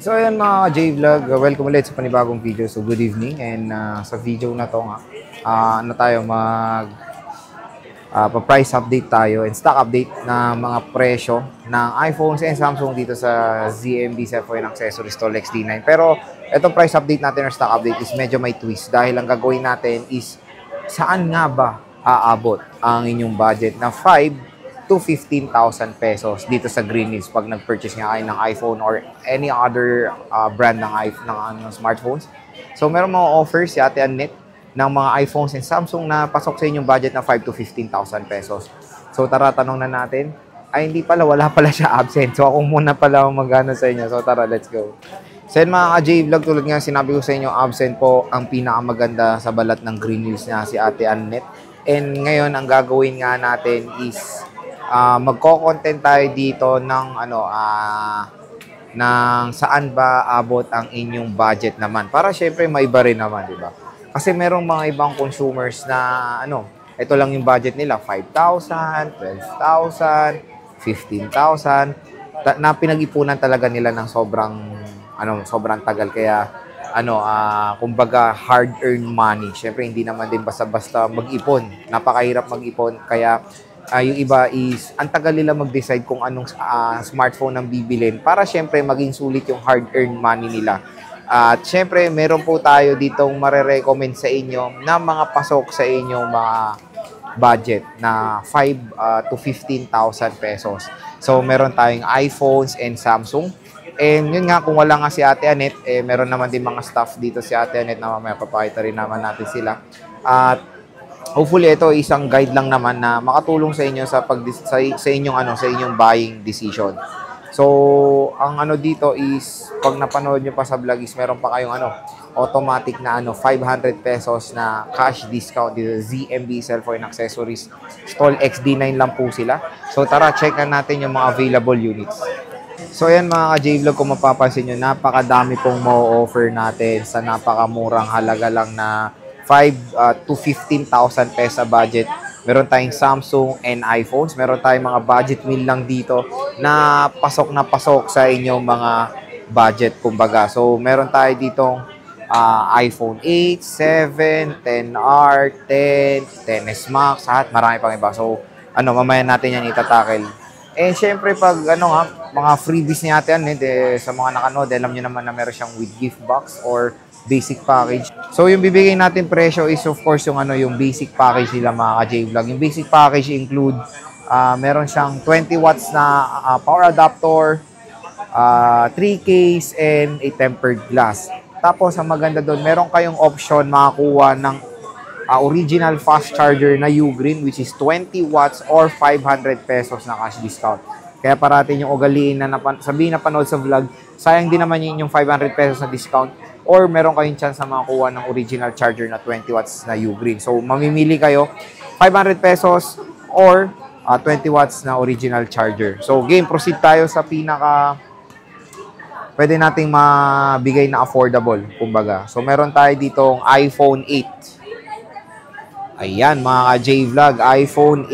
So ayan mga J-Vlog, welcome ulit sa panibagong video. So good evening and sa video na to nga, tayo pa-price update tayo and stock update na mga presyo ng iPhones and Samsung dito sa ZMB Cellphone Accessories Stall XD9. Pero itong price update natin or stock update is medyo may twist dahil ang gagawin natin is saan nga ba aabot ang inyong budget na 5 to 15,000 pesos dito sa Green Hills pag nag-purchase nga kayo ng iPhone or any other brand ng smartphones. So meron mga offers si Ate Annette ng mga iPhones and Samsung na pasok sa inyong budget na 5 to 15,000 pesos. So tara, tanong na natin. Ay hindi pala, wala pala siya absent. So ako muna pala magana sa inyo. So tara, let's go. So yun mga ka-J-Vlog, tulad nga sinabi ko sa inyo, absent po ang pinakamaganda sa balat ng Green Hills na si Ate Annette. And ngayon, ang gagawin nga natin is magko-content tayo dito ng ng saan ba abot ang inyong budget naman. Para syempre maiba rin naman, di ba? Kasi merong mga ibang consumers na ito lang yung budget nila, 5,000, 12,000, 15,000 na pinag-ipunan talaga nila ng sobrang tagal, kaya kumbaga hard-earned money. Syempre hindi naman din basta-basta mag-ipon. Napakahirap mag-ipon, kaya yung iba is, ang tagal nila mag-decide kung anong smartphone ang bibilin para syempre maging sulit yung hard-earned money nila. At syempre, meron po tayo ditong marerecommend sa inyo na mga pasok sa inyong mga budget na 5 to 15,000 pesos. So, meron tayong iPhones and Samsung. And yun nga, kung wala nga si Ate Annette, meron naman din mga staff dito si Ate Annette na mamaya papakita rin naman natin sila. At hopefully ito isang guide lang naman na makatulong sa inyo sa inyong buying decision. So, ang dito is pag napanood nyo pa sa vlog is meron pa kayong automatic na 500 pesos na cash discount dito ZMB Cellphone Accessories Stall XD9 lang po sila. So, tara check na natin yung mga available units. So, ayan mga ka-J-Vlog, kung mapapansin nyo, napakadami pong ma-offer natin sa napakamurang halaga lang na 5 to 15,000 pesos budget. Meron tayong Samsung and iPhones. Meron tayong mga budget meal lang dito na pasok sa inyong mga budget, kumbaga. So, meron tayo ditong iPhone 8, 7, 10R, 10, 10S Max, at marami pang iba. So, mamaya natin yan itatakil. And syempre, pag mga freebies ni Ate Annette, sa mga nakanood, alam nyo naman na meron siyang with gift box or basic package. So, yung bibigay natin presyo is of course yung basic package nila mga ka-J-Vlog. Yung basic package include, meron siyang 20 watts na power adapter, 3 case, and a tempered glass. Tapos, ang maganda doon, meron kayong option makakuha ng original fast charger na Ugreen, which is 20 watts or 500 pesos na cash discount. Kaya parating yung ugaliin na sabihin na panood sa vlog, sayang din naman yung 500 pesos na discount, or meron kayong chance na makakuha ng original charger na 20 watts na Ugreen. So, mamimili kayo 500 pesos or 20 watts na original charger. So, game, proceed tayo sa pwede nating mabigay na affordable, kumbaga. So, meron tayo ditong iPhone 8. Ayan, mga ka-J-Vlog, iPhone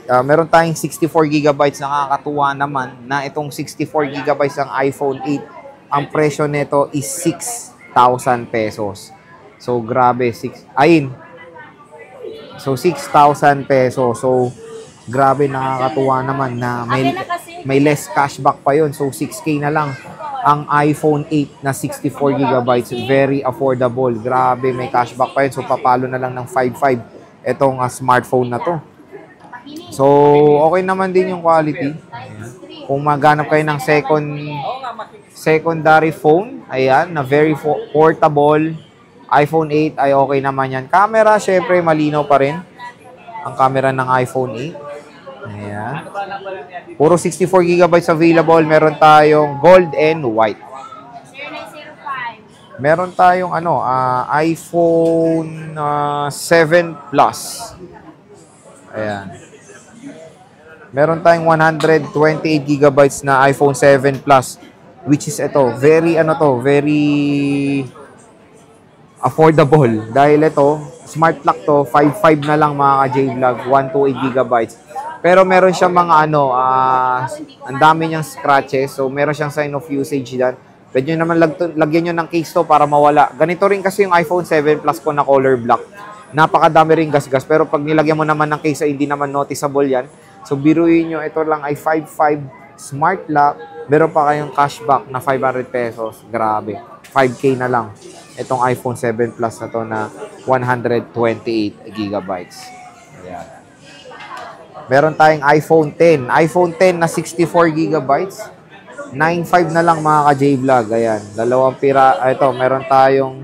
8. Meron tayong 64GB, nakakatuwa naman na itong 64GB ng iPhone 8, ang presyo nito is 6,000 pesos. So, grabe, 6,000 pesos. So, grabe, nakakatuwa naman na may less cashback pa yun. So, 6K na lang ang iPhone 8 na 64GB. Very affordable. Grabe, may cashback pa yun. So, papalo na lang ng 5,500 itong smartphone na to. So, okay naman din yung quality. Ayan. Kung maghanap kayo ng secondary phone, ayan, na very portable, iPhone 8 ay okay naman yan. Camera, syempre, malinaw pa rin ang camera ng iPhone 8. Ayan. Puro 64GB available. Meron tayong gold and white. Meron tayong iPhone 7 Plus. Ayan. Meron tayong 128GB na iPhone 7 Plus, which is very affordable. Dahil smart lock to, 5.5 na lang mga ka-J-Vlog, 128GB. Pero meron siyang mga ang dami niyang scratches. So meron siyang sign of usage diyan. Pwede nyo naman lagyan nyo ng case to para mawala. Ganito rin kasi yung iPhone 7 Plus ko na color black. Napakadami rin gasgas. Pero pag nilagyan mo naman ng case, hindi naman noticeable yan. So, biruin nyo, ito lang ay 5.5 smart lock. Meron pa kayong cashback na 500 pesos. Grabe. 5K na lang. Itong iPhone 7 Plus na to na 128 gigabytes. Ayan. Meron tayong iPhone 10. iPhone 10 na 64 gigabytes. 9.5 na lang mga ka-J-Vlog. Ayan. Dalawang pira. Ito, meron tayong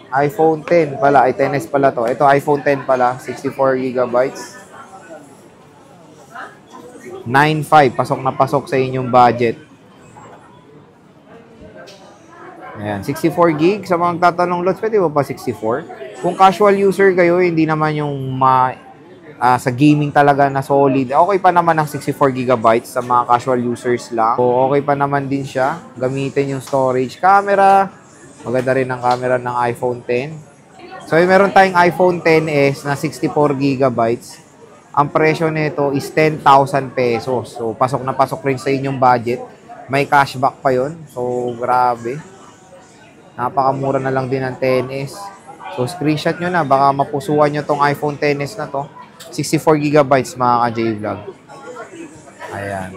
iPhone 10 pala. Ay, 10s pala to. Ito, iPhone 10 pala. 64 gigabytes. 9.5. Pasok na pasok sa inyong budget. Ayan. 64 gig. Sa mga tatanong lots, pwede ba pa 64? Kung casual user kayo, hindi naman yung sa gaming talaga na solid. Okay pa naman ang 64 gigabytes sa mga casual users lang. So, okay pa naman din siya. Gamitin yung storage. Camera. Maganda rin ang camera ng iPhone 10. So, meron tayong iPhone 10s na 64 gigabytes. Ang presyo nito is 10,000 pesos. So, pasok na pasok rin sa inyong budget. May cashback pa yon. So, grabe. Napakamura na lang din ng 10s. So, screenshot nyo na. Baka mapusuan nyo tong iPhone 10s na to. 64 gigabytes mga ka-J-Vlog. Ayan.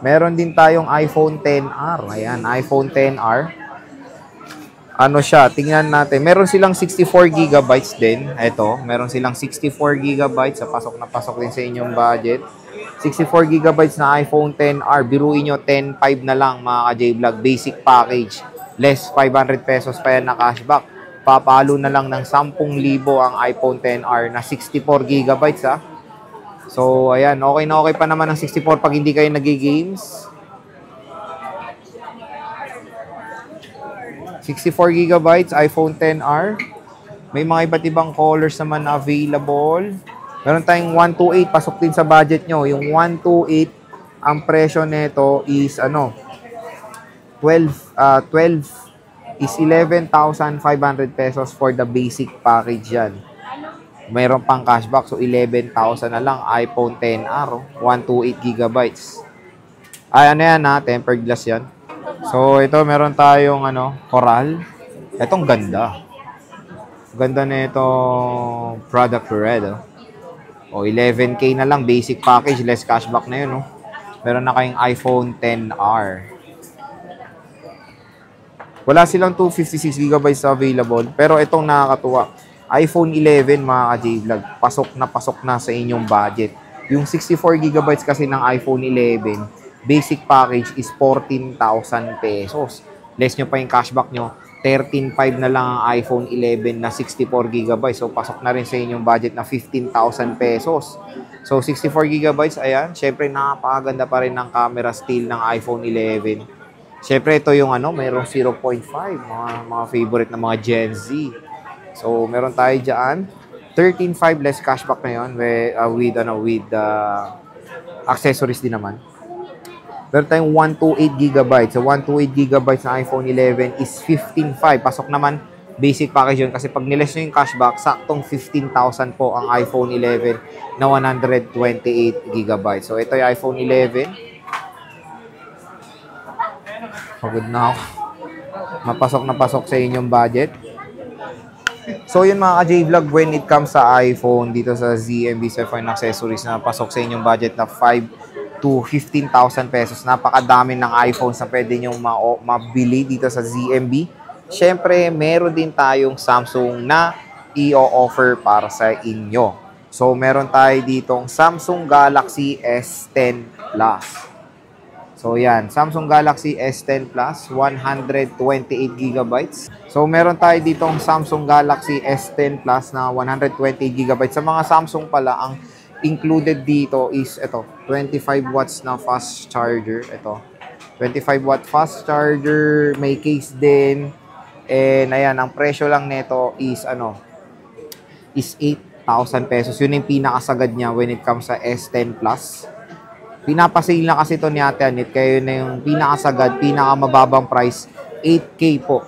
Meron din tayong iPhone 10R. Ayan, iPhone 10R. Ano siya? Tingnan natin. Meron silang 64 gigabytes din. Ito, meron silang 64 gigabytes. Sa pasok na pasok din sa inyong budget. 64 gigabytes na iPhone 10R. Biruin nyo, 10.5 na lang mga ka-J-Vlog. Basic package. Less 500 pesos pa yan na cashback. Papalo na lang ng 10,000 ang iPhone 10R na 64 gigabytes ha. So, ayan. Okay na okay pa naman ang 64 pag hindi kayo nag-games. 64 gigabytes, iPhone 10R. May mga iba't ibang colors naman na available. Meron tayong 128. Pasok din sa budget nyo. Yung 128, ang presyo nito is 12 is 11,500 pesos for the basic package yan. Mayroon pang cashback, so 11,000 na lang. iPhone 10R, 128 gigabytes. Ay, ano yan ha? Tempered glass yan. So, ito, meron tayong coral. Itong ganda. Ganda na itong product red. O, 11K na lang. Basic package, less cashback na yun. Meron na kayong iPhone 10R. Wala silang 256 gigabytes available. Pero itong nakakatuwa. iPhone 11 mga ka-J-Vlog. Pasok na sa inyong budget. Yung 64 gigabytes kasi ng iPhone 11, basic package is 14,000 pesos. Less nyo pa yung cashback nyo. 13.5 na lang ang iPhone 11 na 64 gigabytes. So, pasok na rin sa inyong budget na 15,000 pesos. So, 64 gigabytes, ayan. Siyempre, napakaganda pa rin ng camera still ng iPhone 11. Siyempre, ito yung mayroong 0.5. Mga favorite na mga Gen Z. So, meron tayo dyan. 13.5 less cashback na yun with accessories din naman. Meron tayong 128 gigabytes. So, 128 gigabytes na iPhone 11 is 15.5. Pasok naman, basic package yun. Kasi pag niles nyo yung cashback, saktong 15,000 po ang iPhone 11 na 128 gigabytes. So, ito yung iPhone 11. Pagod na ako. Mapasok na pasok sa inyong budget. So, yun mga ka-J-Vlog, when it comes sa iPhone, dito sa ZMB Cellphone Accessories na pasok sa inyong budget na 5 to 15,000 pesos. Napakadami ng iPhones na pwede nyo mabili dito sa ZMB. Siyempre, meron din tayong Samsung na i-offer para sa inyo. So, meron tayo ditong Samsung Galaxy S10 Plus. So, yan. Samsung Galaxy S10 Plus, 128 gigabytes. So, meron tayo ditong Samsung Galaxy S10 Plus na 128 gigabytes. Sa mga Samsung pala, ang included dito is ito, 25 watts na fast charger. Ito, 25 watt fast charger. May case din. And, ayan, ang presyo lang nito is, is 8,000 pesos. Yun yung pinakasagad niya when it comes sa S10 Plus. Pinapasale na kasi ito ni Ate Anit, kaya yun na yung pinakasagad, pinakamababang price, 8K po.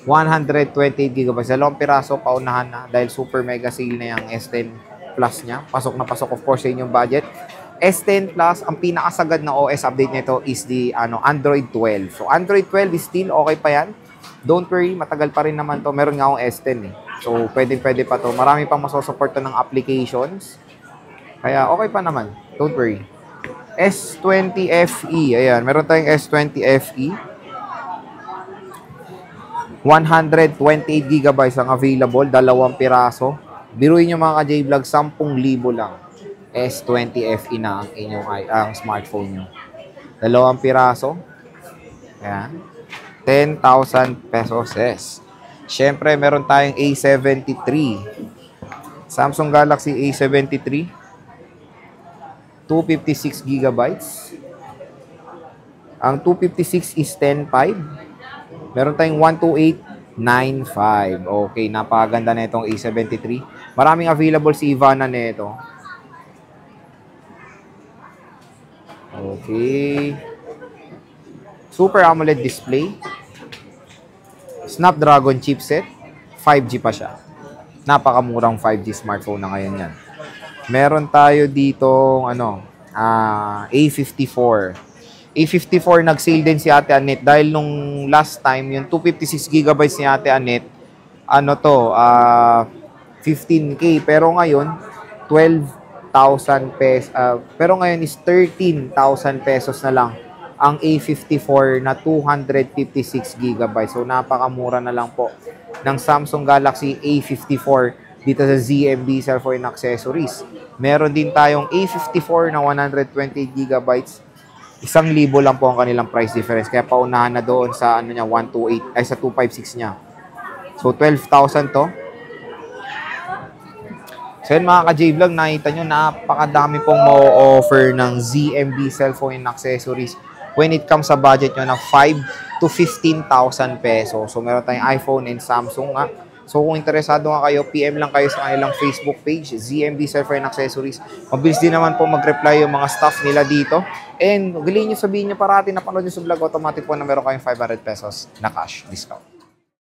128 gigabytes. Dalawang piraso, paunahan na, dahil super mega sale na yung S10 Plus niya. Pasok na pasok, of course, sa inyong budget. S10 Plus, ang pinakasagad na OS update nito is the Android 12. So, Android 12 is still okay pa yan. Don't worry, matagal pa rin naman to. Meron nga akong S10 eh. So, pwede pa to. Marami pang masosupport ng applications. Kaya, okay pa naman. Don't worry. S20 FE. Ayan, meron tayong S20 FE. 128 GB ang available. 2 piraso. Biruin nyo mga ka-J-Vlog, 10,000 lang. S20 FE na ang inyong ang smartphone nyo. 2 piraso. Ayan. 10,000 pesos. Yes. Siyempre, meron tayong A73. Samsung Galaxy A73. 256 GB. Ang 256 is 10.5. Meron tayong 128.95. Okay, napakaganda na itong A73. Maraming available si Ivana nito. Okay. Super AMOLED display. Snapdragon chipset. 5G pa siya. Napakamurang 5G smartphone na ngayon yan. Meron tayo dito, A54. A54, nag-sale din si Ate Annette dahil nung last time, yung 256 GB ni Ate Annette, 15K. Pero ngayon, 12,000 pesos. Pero ngayon is 13,000 pesos na lang ang A54 na 256 GB. So, napakamura na lang po ng Samsung Galaxy A54 dito sa ZMB Cellphone Accessories. Meron din tayong A54 na 128 GB. 1,000 lang po ang kanilang price difference. Kaya paunahan na doon sa 128 ay sa 256 niya. So 12,000 to. So yun mga ka-J-Vlog, nakita nyo napakadami pong ma-offer ng ZMB Cellphone Accessories when it comes sa budget nyo na 5 to 15,000 pesos. So meron tayong iPhone and Samsung nga. So kung interesado nga kayo, PM lang kayo sa kanilang Facebook page, ZMB Cellphone Accessories. Mabilis din naman po mag-reply yung mga staff nila dito. And galing nyo sabihin nyo parati na panood nyo sa vlog, automatic po na meron kayong 500 pesos na cash discount.